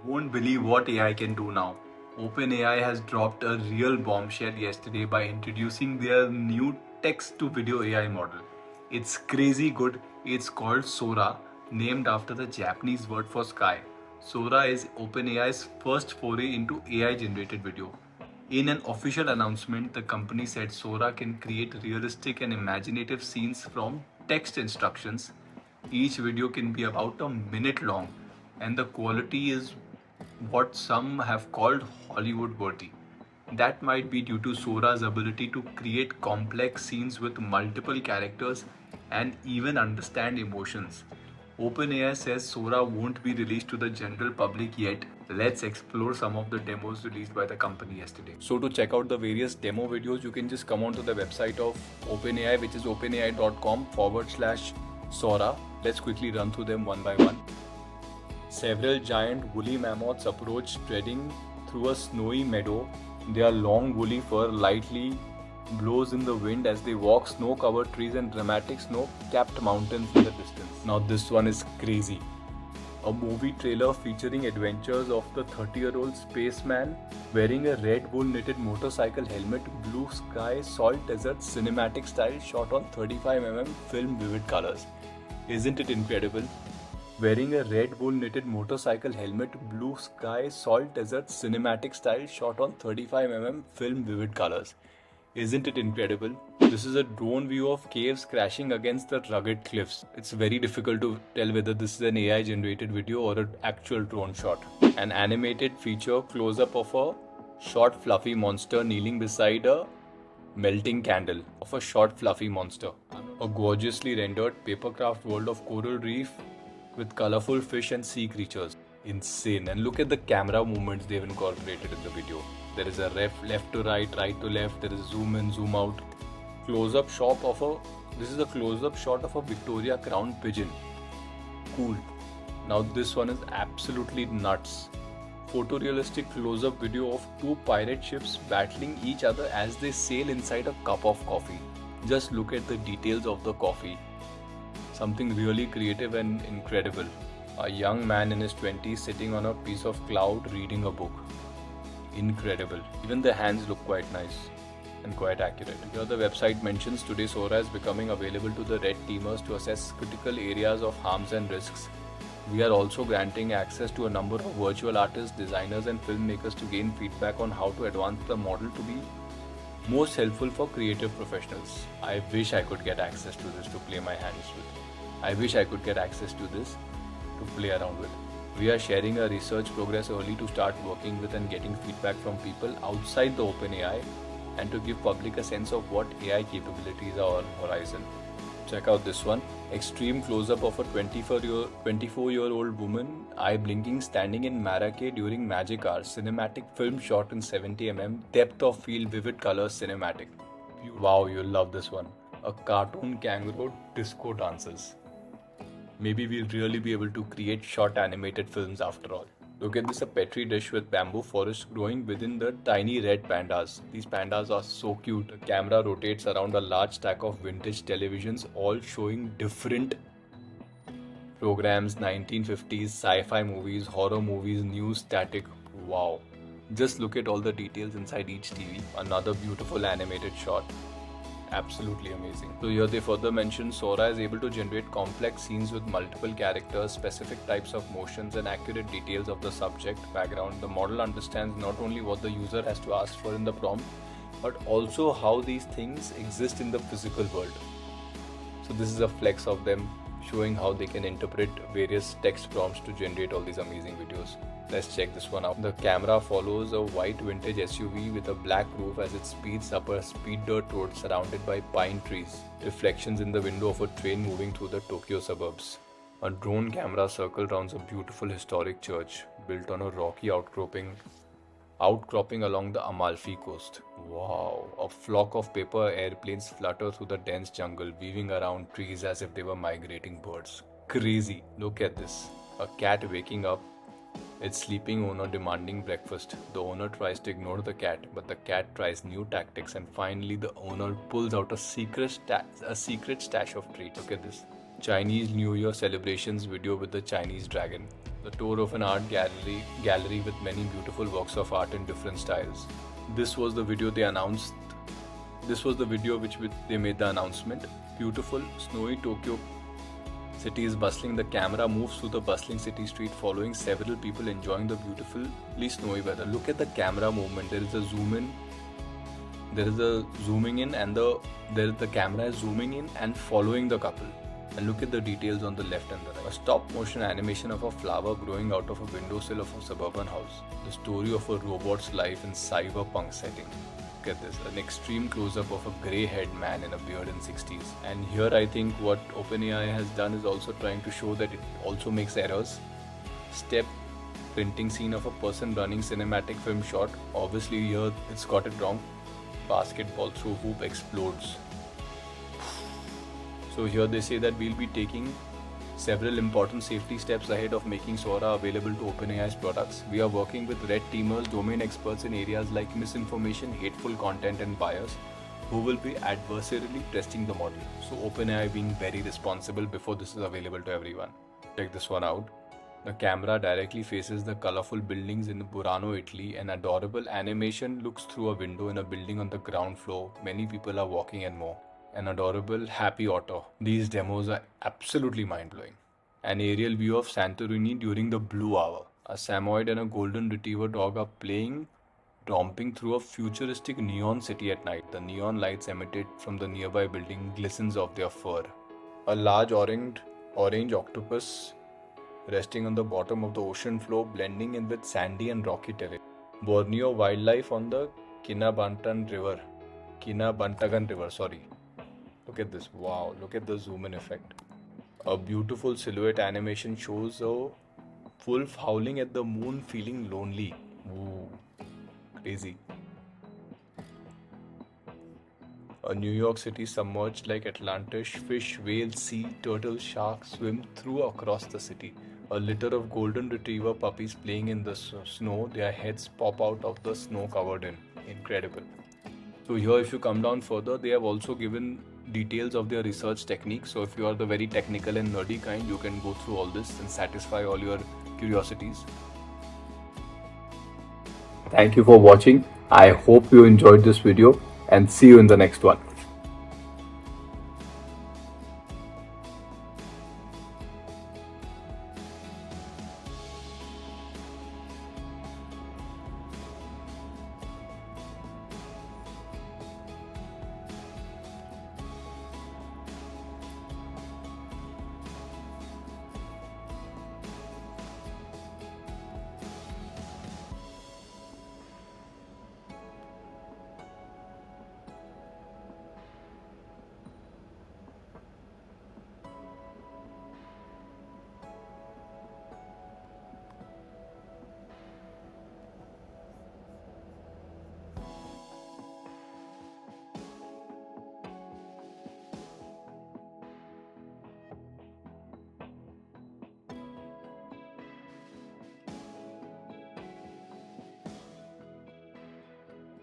Won't believe what AI can do now. OpenAI has dropped a real bombshell yesterday by introducing their new text to video AI model. It's crazy good. It's called Sora, named after the Japanese word for sky. Sora is OpenAI's first foray into AI generated video. In an official announcement, the company said Sora can create realistic and imaginative scenes from text instructions. Each video can be about a minute long, and the quality is what some have called Hollywood worthy. That might be due to Sora's ability to create complex scenes with multiple characters and even understand emotions. OpenAI says Sora won't be released to the general public yet. Let's explore some of the demos released by the company yesterday. So to check out the various demo videos, you can just come onto the website of OpenAI, which is openai.com/Sora. Let's quickly run through them one by one. Several giant woolly mammoths approach treading through a snowy meadow. Their long woolly fur lightly blows in the wind as they walk snow-covered trees and dramatic snow-capped mountains in the distance. Now this one is crazy. A movie trailer featuring adventures of the 30-year-old spaceman wearing a red wool knitted motorcycle helmet, blue sky, salt desert, cinematic style shot on 35mm film vivid colors. Isn't it incredible? Wearing a red wool knitted motorcycle helmet, blue sky, salt desert, cinematic style shot on 35mm film vivid colors. Isn't it incredible? This is a drone view of caves crashing against the rugged cliffs. It's very difficult to tell whether this is an AI generated video or an actual drone shot. An animated feature close-up of a short fluffy monster kneeling beside a melting candle of a short fluffy monster. A gorgeously rendered papercraft world of coral reef with colorful fish and sea creatures. Insane. And look at the camera movements they've incorporated in the video. There is a left to right, right to left. There is zoom in, zoom out. Close-up shot of this is a close-up shot of a Victoria Crown pigeon. Cool. Now this one is absolutely nuts. Photorealistic close-up video of two pirate ships battling each other as they sail inside a cup of coffee. Just look at the details of the coffee. Something really creative and incredible. A young man in his 20s sitting on a piece of cloud reading a book. Incredible. Even the hands look quite nice and quite accurate. Here the website mentions today Sora is becoming available to the red teamers to assess critical areas of harms and risks. We are also granting access to a number of virtual artists, designers and filmmakers to gain feedback on how to advance the model to be most helpful for creative professionals. I wish I could get access to this to play my hands with. I wish I could get access to this to play around with. We are sharing our research progress early to start working with and getting feedback from people outside the OpenAI and to give public a sense of what AI capabilities are on horizon. Check out this one. Extreme close-up of a 24-year-old woman, eye blinking, standing in Marrakech during magic hours. Cinematic film shot in 70mm, depth of field, vivid colors, cinematic. Wow, you'll love this one. A cartoon kangaroo disco dances. Maybe we'll really be able to create short animated films after all. Look at this, a petri dish with bamboo forest growing within the tiny red pandas. These pandas are so cute. The camera rotates around a large stack of vintage televisions, all showing different programs, 1950s, sci-fi movies, horror movies, news, static. Wow. Just look at all the details inside each TV. Another beautiful animated shot. Absolutely amazing. So here they further mention Sora is able to generate complex scenes with multiple characters, specific types of motions and accurate details of the subject background. The model understands not only what the user has to ask for in the prompt, but also how these things exist in the physical world. So this is a flex of them showing how they can interpret various text prompts to generate all these amazing videos. Let's check this one out. The camera follows a white vintage SUV with a black roof as it speeds up a speed dirt road surrounded by pine trees. Reflections in the window of a train moving through the Tokyo suburbs. A drone camera circle rounds a beautiful historic church built on a rocky outcropping along the Amalfi coast. Wow! A flock of paper airplanes flutter through the dense jungle, weaving around trees as if they were migrating birds. Crazy! Look at this. A cat waking up. Its sleeping owner demanding breakfast. The owner tries to ignore the cat, but the cat tries new tactics, and finally the owner pulls out a secret stash of treats. Look at this. Chinese New Year celebrations video with the Chinese dragon. The tour of an art gallery with many beautiful works of art in different styles. This was the video they announced. This was the video which they made the announcement. Beautiful, snowy Tokyo city is bustling. The camera moves through the bustling city street, following several people enjoying the beautifully snowy weather. Look at the camera movement. There is a zoom in. There is a zooming in, and the camera is zooming in and following the couple. And look at the details on the left and the right. A stop motion animation of a flower growing out of a windowsill of a suburban house. The story of a robot's life in cyberpunk setting. Look at this, an extreme close-up of a grey-haired man in a beard in 60s. And here I think what OpenAI has done is also trying to show that it also makes errors. Step printing scene of a person running cinematic film shot. Obviously here it's got it wrong. Basketball through hoop explodes. So here they say that we'll be taking several important safety steps ahead of making Sora available to OpenAI's products. We are working with red teamers, domain experts in areas like misinformation, hateful content and bias, who will be adversarially testing the model. So OpenAI being very responsible before this is available to everyone. Check this one out. The camera directly faces the colorful buildings in Burano, Italy. An adorable animation looks through a window in a building on the ground floor. Many people are walking and more. An adorable happy auto. These demos are absolutely mind-blowing. An aerial view of Santorini during the blue hour. A Samoyed and a golden retriever dog are romping through a futuristic neon city at night. The neon lights emitted from the nearby building glistens of their fur. A large orange octopus resting on the bottom of the ocean floor, blending in with sandy and rocky terrain. Borneo wildlife on the Kinabantagan River, sorry. Look at this, wow, look at the zoom in effect. A beautiful silhouette animation shows a wolf howling at the moon feeling lonely. Ooh, crazy. A New York City submerged like Atlantis, fish, whales, sea, turtles, sharks swim through across the city. A litter of golden retriever puppies playing in the snow, their heads pop out of the snow covered in. Incredible. So here if you come down further, they have also given details of their research techniques. So if you are the very technical and nerdy kind, you can go through all this and satisfy all your curiosities. Thank you for watching. I hope you enjoyed this video and see you in the next one.